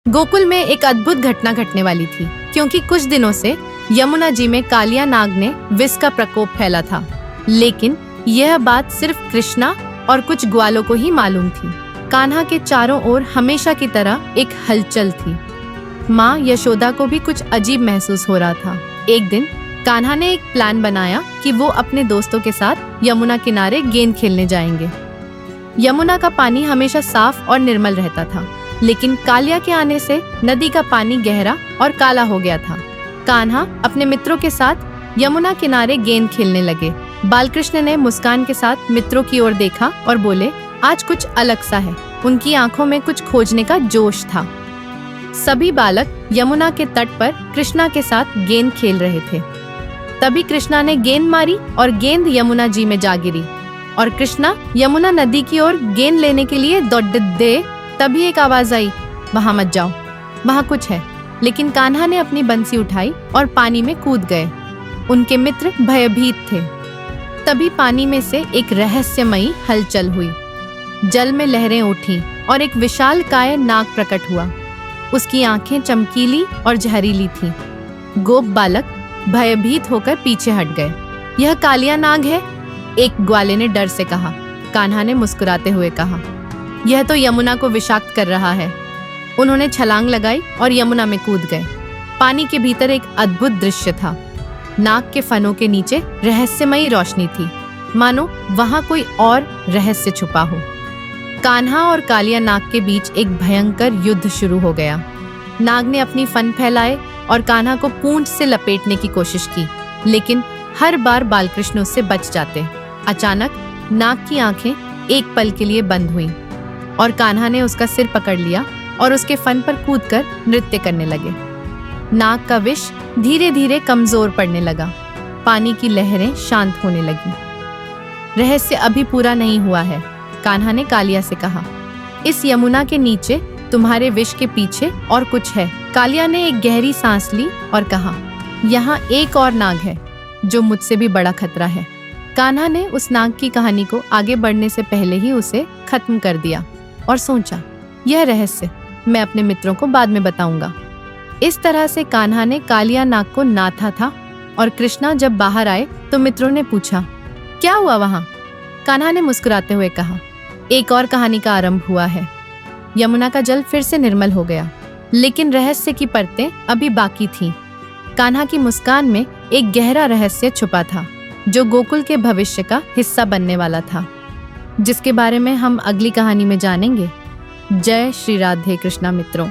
गोकुल में एक अद्भुत घटना घटने वाली थी, क्योंकि कुछ दिनों से यमुना जी में कालिया नाग ने विष का प्रकोप फैला था। लेकिन यह बात सिर्फ कृष्णा और कुछ ग्वालों को ही मालूम थी। कान्हा के चारों ओर हमेशा की तरह एक हलचल थी। माँ यशोदा को भी कुछ अजीब महसूस हो रहा था। एक दिन कान्हा ने एक प्लान बनाया कि वो अपने दोस्तों के साथ यमुना किनारे गेंद खेलने जाएंगे। यमुना का पानी हमेशा साफ और निर्मल रहता था, लेकिन कालिया के आने से नदी का पानी गहरा और काला हो गया था। कान्हा अपने मित्रों के साथ यमुना किनारे गेंद खेलने लगे। बालकृष्ण ने मुस्कान के साथ मित्रों की ओर देखा और बोले, आज कुछ अलग सा है। उनकी आंखों में कुछ खोजने का जोश था। सभी बालक यमुना के तट पर कृष्णा के साथ गेंद खेल रहे थे। तभी कृष्णा ने गेंद मारी और गेंद यमुना जी में जा गिरी और कृष्णा यमुना नदी की ओर गेंद लेने के लिए दौड़ दे। तभी एक आवाज आई, वहां मत जाओ, वहां कुछ है। लेकिन कान्हा ने अपनी बंसी उठाई और पानी में कूद गए। उनके मित्र भयभीत थे। तभी पानी में से एक रहस्यमयी हलचल हुई। जल में लहरें उठी और एक विशालकाय नाग प्रकट हुआ। उसकी आंखें चमकीली और जहरीली थीं। गोप बालक भयभीत होकर पीछे हट गए। यह कालिया नाग है, एक ग्वाले ने डर से कहा। कान्हा ने मुस्कुराते हुए कहा, यह तो यमुना को विषाक्त कर रहा है। उन्होंने छलांग लगाई और यमुना में कूद गए। पानी के भीतर एक अद्भुत दृश्य था। नाग के फनों के नीचे रहस्यमयी रोशनी थी, मानो वहां कोई और रहस्य छुपा हो। कान्हा और कालिया नाग के बीच एक भयंकर युद्ध शुरू हो गया। नाग ने अपनी फन फैलाए और कान्हा को पूंछ से लपेटने की कोशिश की, लेकिन हर बार बालकृष्ण उससे बच जाते। अचानक नाग की आंखें एक पल के लिए बंद हुईं और कान्हा ने उसका सिर पकड़ लिया और उसके फन पर कूदकर नृत्य करने लगे। नाग का विष धीरे धीरे कमजोर पड़ने लगा। पानी की लहरें शांत होने लगी। रहस्य अभी पूरा नहीं हुआ है, कान्हा ने कालिया से कहा। इस यमुना के नीचे तुम्हारे विष के पीछे और कुछ है। कालिया ने एक गहरी सांस ली और कहा, यहाँ एक और नाग है जो मुझसे भी बड़ा खतरा है। कान्हा ने उस नाग की कहानी को आगे बढ़ने से पहले ही उसे खत्म कर दिया और सोचा, यह रहस्य मैं अपने मित्रों को बाद में बताऊंगा। इस तरह से कान्हा ने कालिया नाग को नाथा था और कृष्णा जब बाहर आए तो मित्रों ने पूछा, क्या हुआ वहां? कान्हा ने मुस्कुराते हुए कहा, एक और कहानी का आरंभ हुआ है। यमुना का जल फिर से निर्मल हो गया, लेकिन रहस्य की परतें अभी बाकी थीं। कान्हा की मुस्कान में एक गहरा रहस्य छुपा था, जो गोकुल के भविष्य का हिस्सा बनने वाला था, जिसके बारे में हम अगली कहानी में जानेंगे। जय श्री राधे कृष्णा मित्रों।